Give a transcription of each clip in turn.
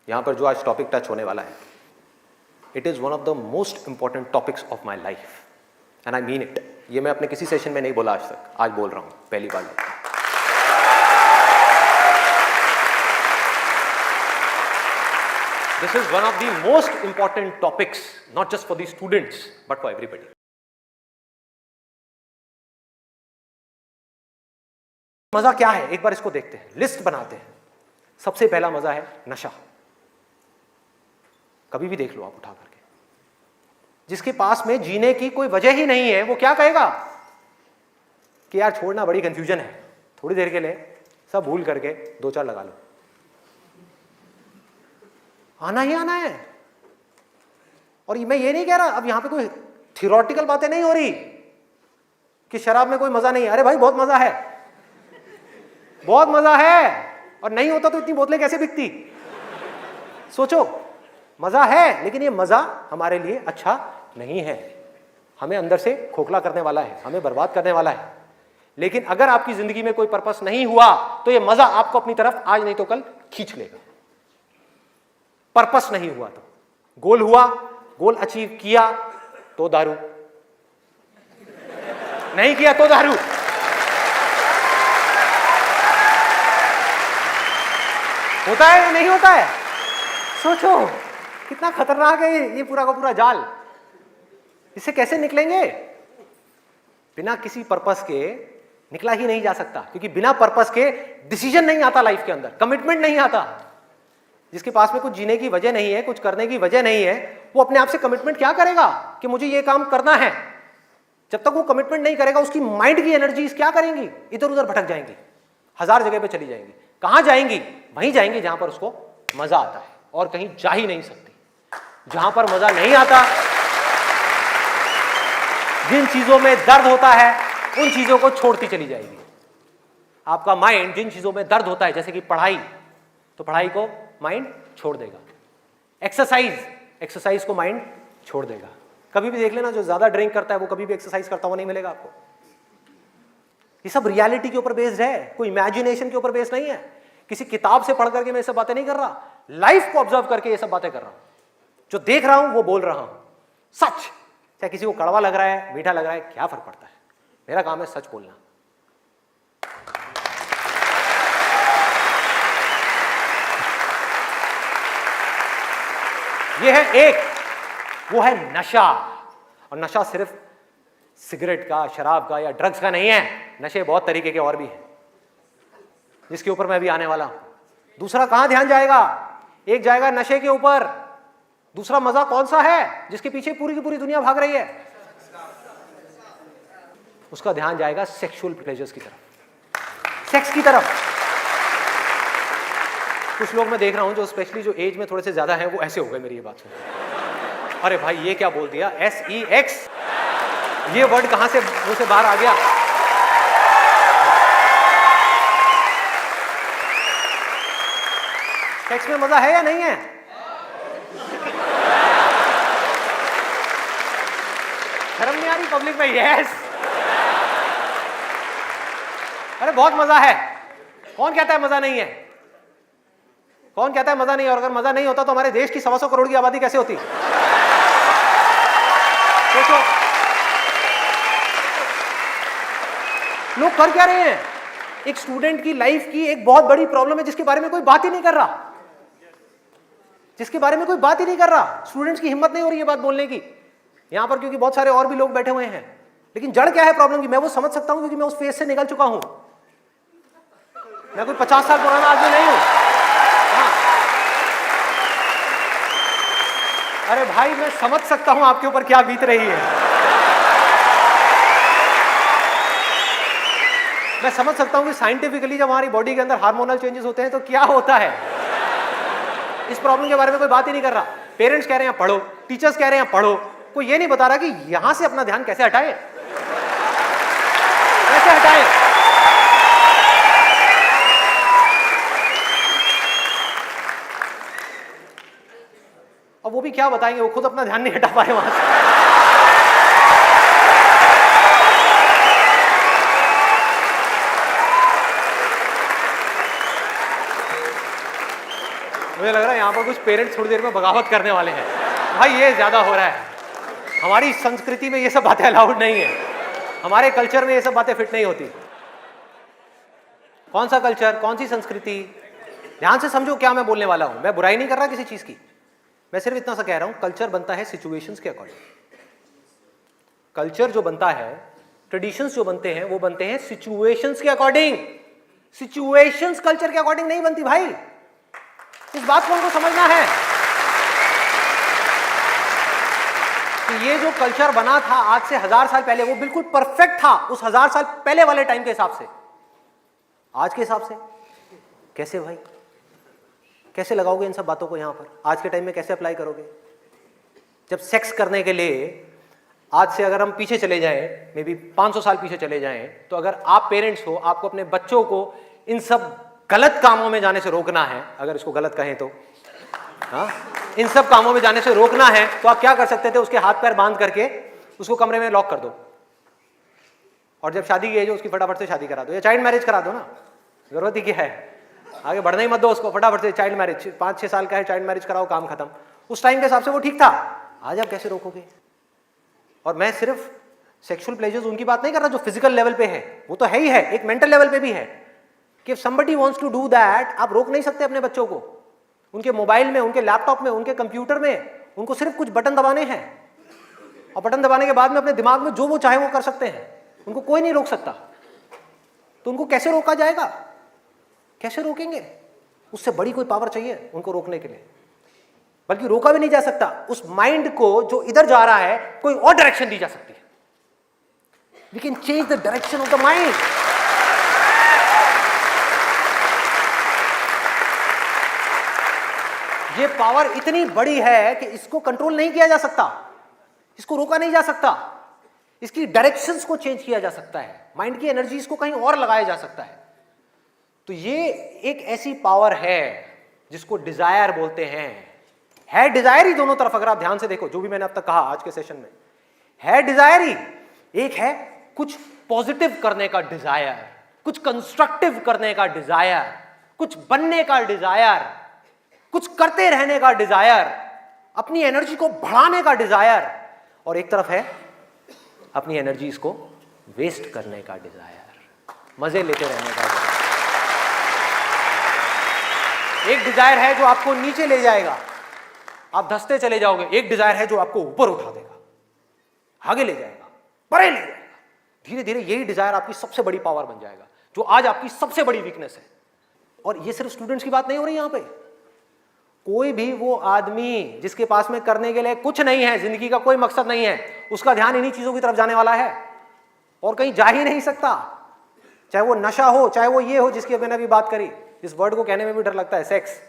यहां पर जो आज टॉपिक टच होने वाला है, it is one of the most important topics of my life and I mean it. ये मैं अपने किसी सेशन में नहीं बोला आज तक, आज बोल रहा हूं पहली बार। This is one of the most important topics, not just for the students but for everybody. मजा क्या है, एक बार इसको देखते हैं, लिस्ट बनाते हैं। सबसे पहला मजा है नशा। कभी भी देख लो आप उठा करके, जिसके पास में जीने की कोई वजह ही नहीं है, वो क्या कहेगा कि यार छोड़ना, बड़ी कंफ्यूजन है, थोड़ी देर के लिए सब भूल करके 2-4 लगा लो। आना ही आना है। और मैं ये नहीं कह रहा, अब यहां पे कोई थियोरेटिकल बातें नहीं हो रही कि शराब में कोई मजा नहीं है। अरे भाई बहुत मजा है, बहुत मजा है। और नहीं होता तो इतनी बोतलें कैसे बिकती? सोचो, मजा है, लेकिन ये मजा हमारे लिए अच्छा नहीं है, हमें अंदर से खोखला करने वाला है, हमें बर्बाद करने वाला है। लेकिन अगर आपकी जिंदगी में कोई पर्पस नहीं हुआ तो ये मजा आपको अपनी तरफ आज नहीं तो कल खींच लेगा। पर्पस नहीं हुआ तो गोल हुआ, गोल अचीव किया तो दारू, नहीं किया तो दारू। होता है या नहीं होता है? सोचो कितना खतरनाक है ये पूरा का पूरा जाल। इससे कैसे निकलेंगे? बिना किसी पर्पस के निकला ही नहीं जा सकता, क्योंकि बिना पर्पस के डिसीजन नहीं आता लाइफ के अंदर, कमिटमेंट नहीं आता। जिसके पास में कुछ जीने की वजह नहीं है, कुछ करने की वजह नहीं है, वो अपने आप से कमिटमेंट क्या करेगा कि मुझे ये काम करना है? जब तक वो कमिटमेंट नहीं करेगा, उसकी माइंड की एनर्जीज क्या करेंगी? इधर उधर भटक जाएंगी, 1000 जगह पे चली जाएंगी। कहां जाएंगी? वहीं जाएंगी जहां पर उसको मजा आता है, और कहीं जा ही नहीं सकती। जहां पर मजा नहीं आता, जिन चीजों में दर्द होता है, उन चीजों को छोड़ती चली जाएगी। आपका माइंड जिन चीजों में दर्द होता है, जैसे कि पढ़ाई, तो पढ़ाई को माइंड छोड़ देगा। एक्सरसाइज को माइंड छोड़ देगा। कभी भी देख लेना, जो ज्यादा ड्रिंक करता है वो कभी भी एक्सरसाइज करता हुआ नहीं मिलेगा आपको। ये सब रियलिटी के ऊपर बेस्ड है, कोई इमेजिनेशन के ऊपर बेस्ड नहीं है। किसी किताब से पढ़ करके मैं ये सब बातें नहीं कर रहा, लाइफ को ऑब्जर्व करके ये सब बातें कर रहा हूं। जो देख रहा हूं वो बोल रहा हूं, सच। चाहे किसी को कड़वा लग रहा है, मीठा लग रहा है, क्या फर्क पड़ता है? मेरा काम है सच बोलना। ये है एक, वो है नशा। और नशा सिर्फ सिगरेट का, शराब का या ड्रग्स का नहीं है। नशे बहुत तरीके के और भी हैं, जिसके ऊपर मैं भी आने वाला हूं। दूसरा कहां ध्यान जाएगा? एक जाएगा नशे के ऊपर, दूसरा मजा कौन सा है जिसके पीछे पूरी की पूरी दुनिया भाग रही है? उसका ध्यान जाएगा सेक्सुअल प्लेजर्स की तरफ, सेक्स की तरफ। कुछ लोग मैं देख रहा हूं जो स्पेशली जो एज में थोड़े से ज्यादा हैं, वो ऐसे हो गए मेरी ये बात सुन। अरे भाई ये क्या बोल दिया? SEX, ये वर्ड कहां से मुंह से बाहर आ गया? सेक्स में मजा है या नहीं है? शर्म नहीं आ रही पब्लिक में? यस। अरे बहुत मजा है। कौन कहता है मजा नहीं है? कौन कहता है मजा नहीं है? और अगर मजा नहीं होता तो हमारे देश की 125 करोड़ की आबादी कैसे होती? सोचो, लोग कर क्या रहे हैं? एक स्टूडेंट की लाइफ की एक बहुत बड़ी प्रॉब्लम है जिसके बारे में कोई बात ही नहीं कर रहा, जिसके बारे में कोई बात ही नहीं कर रहा। स्टूडेंट्स की हिम्मत नहीं हो रही है बात बोलने की यहां पर, क्योंकि बहुत सारे और भी लोग बैठे हुए हैं। लेकिन जड़ क्या है प्रॉब्लम की? मैं वो समझ सकता हूं, क्योंकि मैं उस फेज से निकल चुका हूं। मैं कोई 50 साल पुराना आदमी नहीं हूं। हाँ। अरे भाई मैं समझ सकता हूं आपके ऊपर क्या बीत रही है। मैं समझ सकता हूं कि साइंटिफिकली जब हमारी बॉडी के अंदर हार्मोनल चेंजेस होते हैं तो क्या होता है। इस प्रॉब्लम के बारे में कोई बात ही नहीं कर रहा। पेरेंट्स कह रहे हैं पढ़ो, टीचर्स कह रहे हैं पढ़ो, कोई ये नहीं बता रहा कि यहां से अपना ध्यान कैसे हटाए, कैसे हटाए। अब वो भी क्या बताएंगे, वो खुद अपना ध्यान नहीं हटा पाए वहां से। मुझे लग रहा है यहाँ पर कुछ पेरेंट्स थोड़ी देर में बगावत करने वाले हैं, भाई ये ज्यादा हो रहा है, हमारी संस्कृति में ये सब बातें अलाउड नहीं है, हमारे कल्चर में ये सब बातें फिट नहीं होती। कौन सा कल्चर, कौन सी संस्कृति, ध्यान से समझो क्या मैं बोलने वाला हूं। मैं बुराई नहीं कर रहा किसी चीज की, मैं सिर्फ इतना सा कह रहा हूं, कल्चर बनता है सिचुएशंस के अकॉर्डिंग। कल्चर जो बनता है, ट्रेडिशंस जो बनते हैं, वो बनते हैं सिचुएशंस के अकॉर्डिंग। सिचुएशंस कल्चर के अकॉर्डिंग नहीं बनती भाई, इस बात को हमको समझना है कि ये जो कल्चर बना था आज से 1000 साल पहले, वो बिल्कुल परफेक्ट था उस 1000 साल पहले वाले टाइम के हिसाब से। आज के हिसाब से कैसे भाई, कैसे लगाओगे इन सब बातों को यहां पर, आज के टाइम में कैसे अप्लाई करोगे? जब सेक्स करने के लिए आज से अगर हम पीछे चले जाएं, मे बी 500 साल पीछे चले जाएं, तो अगर आप पेरेंट्स हो, आपको अपने बच्चों को इन सब गलत कामों में जाने से रोकना है, अगर इसको गलत कहें तो, हाँ, इन सब कामों में जाने से रोकना है, तो आप क्या कर सकते थे? उसके हाथ पैर बांध करके उसको कमरे में लॉक कर दो, और जब शादी की एज हो उसकी फटाफट से शादी करा दो, या चाइल्ड मैरिज करा दो ना, जरूरत ही क्या है, आगे बढ़ना ही मत दो उसको, फटाफट से चाइल्ड मैरिज, 5-6 साल का है, चाइल्ड मैरिज कराओ, काम खत्म। उस टाइम के हिसाब से वो ठीक था, आज आप कैसे रोकोगे? और मैं सिर्फ सेक्सुअल प्लेजर्स उनकी बात नहीं कर रहा जो फिजिकल लेवल पे है, वो तो है ही है, एक मेंटल लेवल पे भी है कि somebody wants to do that, आप रोक नहीं सकते अपने बच्चों को। उनके मोबाइल में, उनके लैपटॉप में, उनके कंप्यूटर में, उनको सिर्फ कुछ बटन दबाने हैं, और बटन दबाने के बाद में अपने दिमाग में जो वो चाहे वो कर सकते हैं, उनको कोई नहीं रोक सकता। तो उनको कैसे रोका जाएगा? कैसे रोकेंगे? उससे बड़ी कोई पावर चाहिए उनको रोकने के लिए, बल्कि रोका भी नहीं जा सकता। उस माइंड को जो इधर जा रहा है, कोई और डायरेक्शन दी जा सकती है। We can change the direction of the mind. ये पावर इतनी बड़ी है कि इसको कंट्रोल नहीं किया जा सकता, इसको रोका नहीं जा सकता, इसकी डायरेक्शंस को चेंज किया जा सकता है, माइंड की एनर्जीज को कहीं और लगाया जा सकता है। तो ये एक ऐसी पावर है जिसको डिजायर बोलते हैं। है डिजायर ही दोनों तरफ, अगर आप ध्यान से देखो जो भी मैंने अब तक कहा आज के सेशन में, है डिजायर ही। एक है कुछ पॉजिटिव करने का डिजायर, कुछ कंस्ट्रक्टिव करने का डिजायर, कुछ बनने का डिजायर, कुछ करते रहने का डिजायर, अपनी एनर्जी को बढ़ाने का डिजायर, और एक तरफ है अपनी एनर्जीज को वेस्ट करने का डिजायर, मजे लेते रहने का डिजायर। एक डिजायर है जो आपको नीचे ले जाएगा, आप धंसते चले जाओगे। एक डिजायर है जो आपको ऊपर उठा देगा, आगे ले जाएगा, परे ले जाएगा। धीरे धीरे यही डिजायर आपकी सबसे बड़ी पावर बन जाएगा, जो आज आपकी सबसे बड़ी वीकनेस है। और ये सिर्फ स्टूडेंट्स की बात नहीं हो रही यहां पे, कोई भी वो आदमी जिसके पास में करने के लिए कुछ नहीं है, जिंदगी का कोई मकसद नहीं है, उसका ध्यान इन्हीं चीजों की तरफ जाने वाला है और कहीं जा ही नहीं सकता। चाहे वो नशा हो, चाहे वो ये हो जिसकी मैंने अभी बात करी, इस वर्ड को कहने में भी डर लगता है, सेक्स,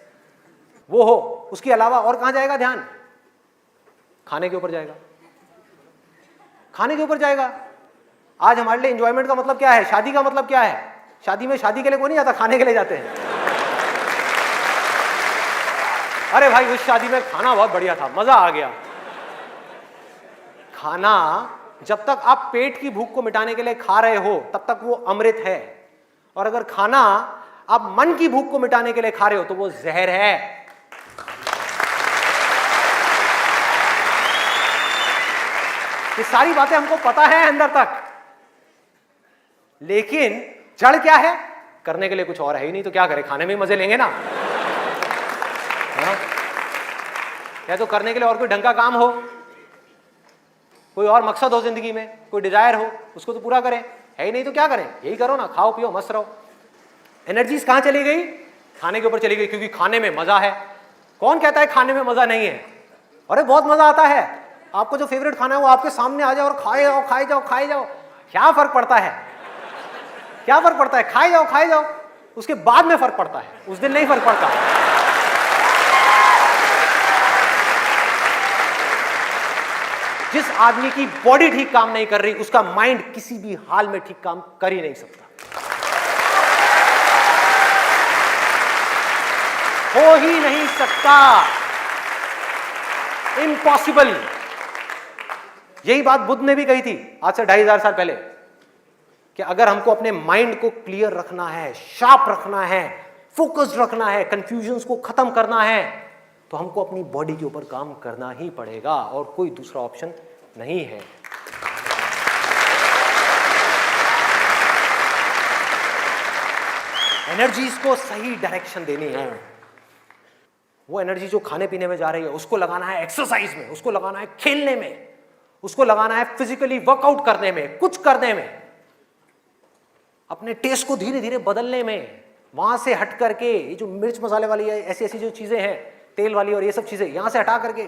वो हो, उसके अलावा और कहां जाएगा ध्यान? खाने के ऊपर जाएगा, खाने के ऊपर जाएगा। आज हमारे लिए एंजॉयमेंट का मतलब क्या है? शादी का मतलब क्या है? शादी में शादी के लिए कोई नहीं जाता, खाने के लिए जाते हैं। अरे भाई उस शादी में खाना बहुत बढ़िया था, मजा आ गया। खाना जब तक आप पेट की भूख को मिटाने के लिए खा रहे हो तब तक वो अमृत है, और अगर खाना आप मन की भूख को मिटाने के लिए खा रहे हो तो वो जहर है। ये सारी बातें हमको पता है अंदर तक, लेकिन जड़ क्या है? करने के लिए कुछ और है ही नहीं, तो क्या करें? खाने में ही मजे लेंगे ना। हाँ? या तो करने के लिए और कोई ढंग का काम हो, कोई और मकसद हो जिंदगी में, कोई डिजायर हो, उसको तो पूरा करें। है ही नहीं तो क्या करें? यही करो ना, खाओ पियो मस्त रहो। एनर्जीज कहां चली गई? खाने के ऊपर चली गई, क्योंकि खाने में मजा है। कौन कहता है खाने में मजा नहीं है? अरे बहुत मजा आता है। आपको जो फेवरेट खाना है वो आपके सामने आ जाए और खाए जाओ खाए जाओ खाए जाओ, क्या फर्क पड़ता है? क्या फर्क पड़ता है? खाए जाओ खाए जाओ, उसके बाद में फर्क पड़ता है, उस दिन नहीं फर्क पड़ता। जिस आदमी की बॉडी ठीक काम नहीं कर रही, उसका माइंड किसी भी हाल में ठीक काम कर ही नहीं सकता, हो ही नहीं सकता, इम्पॉसिबल। यही बात बुद्ध ने भी कही थी आज से 2500 साल पहले, कि अगर हमको अपने माइंड को क्लियर रखना है, शार्प रखना है, फोकस्ड रखना है, कंफ्यूजन्स को खत्म करना है, तो हमको अपनी बॉडी के ऊपर काम करना ही पड़ेगा और कोई दूसरा ऑप्शन नहीं है। एनर्जीज को सही डायरेक्शन देनी है। वो एनर्जी जो खाने पीने में जा रही है उसको लगाना है एक्सरसाइज में, उसको लगाना है खेलने में, उसको लगाना है फिजिकली वर्कआउट करने में, कुछ करने में, अपने टेस्ट को धीरे धीरे बदलने में। वहां से हट करके ये जो मिर्च मसाले वाली है, ऐसी ऐसी जो चीजें हैं तेल वाली और ये सब चीजें, यहां से हटा करके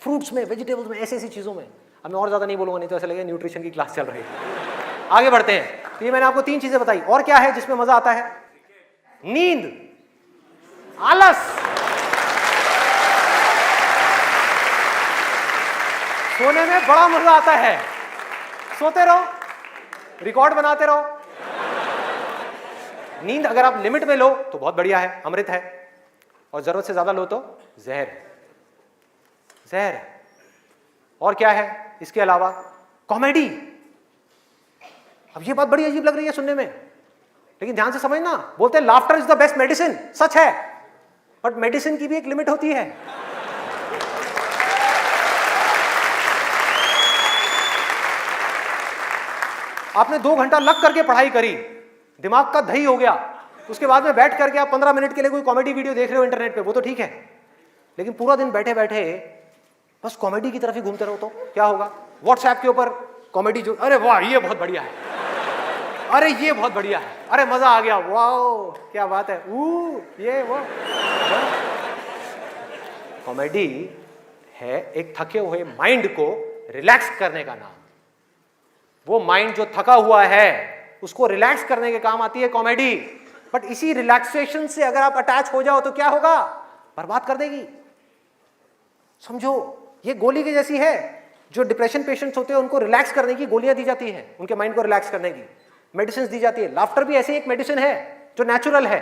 फ्रूट्स में, वेजिटेबल्स में, ऐसी ऐसी चीजों में। अब मैं और ज्यादा नहीं बोलूंगा, नहीं तो ऐसा लगेगा न्यूट्रिशन की क्लास चल रही है। आगे बढ़ते हैं। तो ये मैंने आपको 3 चीजें बताई। और क्या है जिसमें मजा आता है? नींद, आलस, सोने में बड़ा मजा आता है। सोते रहो, रिकॉर्ड बनाते रहो। नींद अगर आप लिमिट में लो तो बहुत बढ़िया है, अमृत है, और जरूरत से ज्यादा लो तो जहर है। और क्या है इसके अलावा? कॉमेडी। अब ये बात बड़ी अजीब लग रही है सुनने में, लेकिन ध्यान से समझना। बोलते हैं laughter is the best medicine, सच है, बट मेडिसिन की भी एक लिमिट होती है। आपने 2 घंटा लग करके पढ़ाई करी, दिमाग का दही हो गया, उसके बाद में बैठ करके आप 15 मिनट के लिए कोई कॉमेडी वीडियो देख रहे हो इंटरनेट पे, वो तो ठीक है, लेकिन पूरा दिन बैठे बैठे बस कॉमेडी की तरफ ही घूमते रहो तो क्या होगा? व्हाट्सएप के ऊपर कॉमेडी जो, अरे वाह ये बहुत बढ़िया है, अरे ये बहुत बढ़िया है, अरे मजा आ गया, वाह क्या बात है, ये वो। कॉमेडी है एक थके हुए माइंड को रिलैक्स करने का नाम। वो माइंड जो थका हुआ है उसको रिलैक्स करने के काम आती है कॉमेडी। बट इसी रिलैक्सेशन से अगर आप अटैच हो जाओ तो क्या होगा? बर्बाद कर देगी। समझो, ये गोली की जैसी है। जो डिप्रेशन पेशेंट्स होते हैं उनको रिलैक्स करने की गोलियां दी जाती हैं, उनके माइंड को रिलैक्स करने की मेडिसिन दी जाती है। लाफ्टर भी ऐसी एक मेडिसिन है जो नेचुरल है,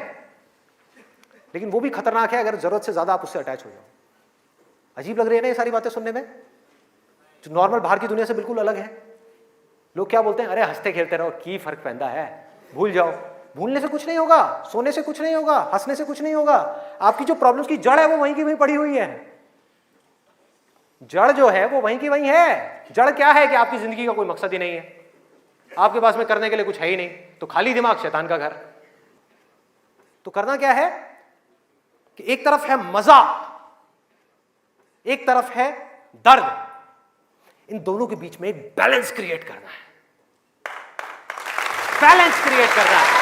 लेकिन वो भी खतरनाक है अगर जरूरत से ज्यादा आप उससे अटैच हो जाओ। अजीब लग रही है ना ये सारी बातें सुनने में, जो नॉर्मल बाहर की दुनिया से बिल्कुल अलग है। लोग क्या बोलते हैं? अरे हंसते खेलते रहो, की फर्क पैदा है, भूल जाओ। भूलने से कुछ नहीं होगा, सोने से कुछ नहीं होगा, हंसने से कुछ नहीं होगा। आपकी जो प्रॉब्लम्स की जड़ है वो वहीं की वहीं पड़ी हुई है। जड़ जो है वो वहीं की वहीं है। जड़ क्या है कि आपकी जिंदगी का कोई मकसद ही नहीं है, आपके पास में करने के लिए कुछ है ही नहीं, तो खाली दिमाग शैतान का घर। तो करना क्या है कि एक तरफ है मजा, एक तरफ है दर्द, इन दोनों के बीच में एक बैलेंस क्रिएट करना है। बैलेंस क्रिएट करना है।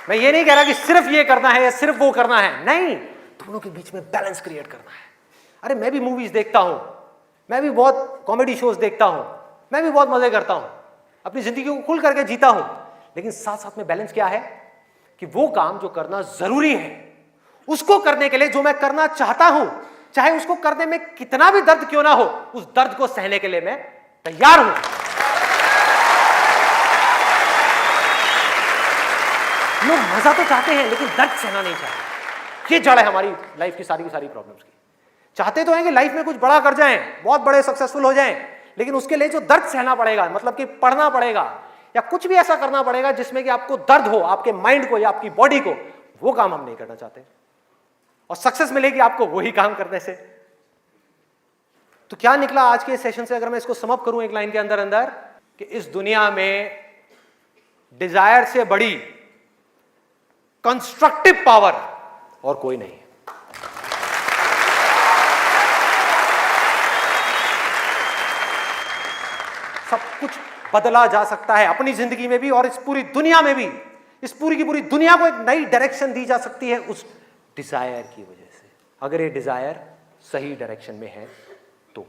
मैं ये नहीं कह रहा कि सिर्फ ये करना है या सिर्फ वो करना है, नहीं, दोनों के बीच में बैलेंस क्रिएट करना है। अरे मैं भी मूवीज देखता हूं, मैं भी बहुत कॉमेडी शोज देखता हूं, मैं भी बहुत मजे करता हूं, अपनी जिंदगी को खुल करके जीता हूं, लेकिन साथ साथ में बैलेंस क्या है कि वो काम जो करना जरूरी है उसको करने के लिए जो मैं करना चाहता हूं, चाहे उसको करने में कितना भी दर्द क्यों ना हो, उस दर्द को सहने के लिए मैं तैयार हूं। लोग मजा तो चाहते हैं लेकिन दर्द सहना नहीं चाहते। ये जड़ है हमारी लाइफ की सारी प्रॉब्लम्स की। चाहते तो हैं कि लाइफ में कुछ बड़ा कर जाएं, बहुत बड़े सक्सेसफुल हो जाएं, लेकिन उसके लिए जो दर्द सहना पड़ेगा, मतलब कि पढ़ना पड़ेगा या कुछ भी ऐसा करना पड़ेगा जिसमें कि आपको दर्द हो, आपके माइंड को या आपकी बॉडी को, वो काम हम नहीं करना चाहते। और सक्सेस मिलेगी आपको वही काम करने से। तो क्या निकला आज के सेशन से, अगर मैं इसको समअप करूं एक लाइन के अंदर अंदर, कि इस दुनिया में डिजायर से बड़ी कंस्ट्रक्टिव पावर और कोई नहीं है। सब कुछ बदला जा सकता है अपनी जिंदगी में भी और इस पूरी दुनिया में भी। इस पूरी की पूरी दुनिया को एक नई डायरेक्शन दी जा सकती है उस डिजायर की वजह से, अगर ये डिजायर सही डायरेक्शन में है तो।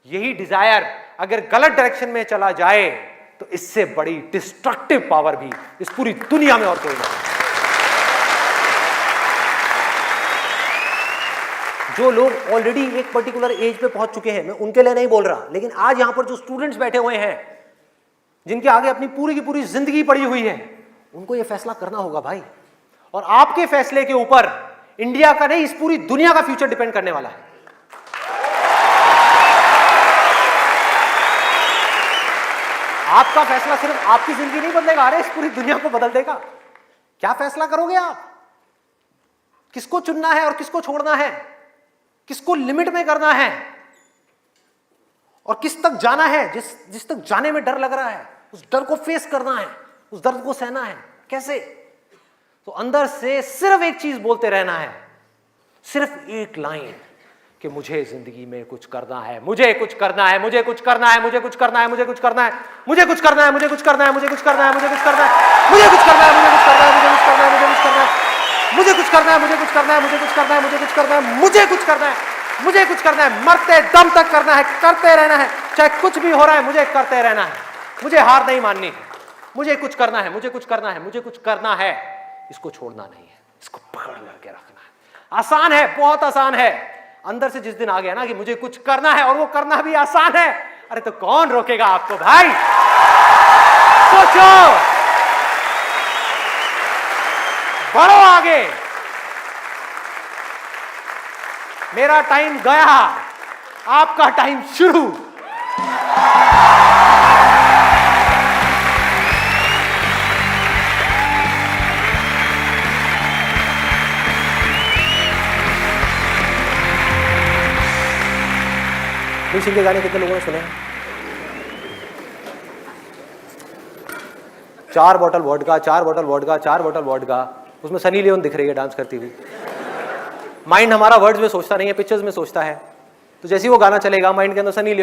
यही डिजायर अगर गलत डायरेक्शन में चला जाए तो इससे बड़ी डिस्ट्रक्टिव पावर भी इस पूरी दुनिया में और कोई नहीं। जो लोग ऑलरेडी एक पर्टिकुलर एज पे पहुंच चुके हैं, मैं उनके लिए नहीं बोल रहा, लेकिन आज यहां पर जो स्टूडेंट्स बैठे हुए हैं, जिनके आगे अपनी पूरी की पूरी जिंदगी पड़ी हुई है, उनको यह फैसला करना होगा भाई। और आपके फैसले के ऊपर इंडिया का नहीं, इस पूरी दुनिया का फ्यूचर डिपेंड करने वाला है। आपका फैसला सिर्फ आपकी जिंदगी नहीं बदलेगा, अरे इस पूरी दुनिया को बदल देगा। क्या फैसला करोगे आप? किसको चुनना है और किसको छोड़ना है, किसको लिमिट में करना है और किस तक जाना है। जिस तक जाने में डर लग रहा है, उस डर को फेस करना है, उस दर्द को सहना है। कैसे? तो अंदर से सिर्फ एक चीज बोलते रहना है, सिर्फ एक लाइन कि मुझे जिंदगी में कुछ करना है, मुझे कुछ करना है, मुझे कुछ करना है, मुझे कुछ करना है, मुझे कुछ करना है, मुझे कुछ करना है, मुझे कुछ करना है, मुझे कुछ करना है, मुझे कुछ करना है, मुझे कुछ करना है, मुझे कुछ करना है, मुझे कुछ करना है, मुझे कुछ करना है, मुझे कुछ करना है, मुझे कुछ करना है, मुझे कुछ करना है, मुझे कुछ करना है, मुझे कुछ करना है, मुझे कुछ करना है, मरते दम तक करना है, करते रहना है, चाहे कुछ भी हो रहा है, मुझे करते रहना है, मुझे हार नहीं माननी है, मुझे कुछ करना है, मुझे कुछ करना है, मुझे कुछ करना है। इसको छोड़ना नहीं है, इसको पकड़ करके रखना है। आसान है, बहुत आसान है। अंदर से जिस दिन आ गया ना कि मुझे कुछ करना है और वो करना भी आसान है, अरे तो कौन रोकेगा आपको भाई? सोचो, बढ़ो आगे। मेरा टाइम गया, आपका टाइम शुरू। हनी सिंह के गाने कितने लोगों ने सुने? 4 bottle vodka, 4 bottle vodka, 4 bottle vodka. उसमें सनी लियोन दिख रही है डांस करती हुई। माइंड हमारा वर्ड्स में सोचता नहीं है, पिक्चर्स में सोचता है। तो जैसे ही वो गाना चलेगा, माइंड के अंदर सनी लियोन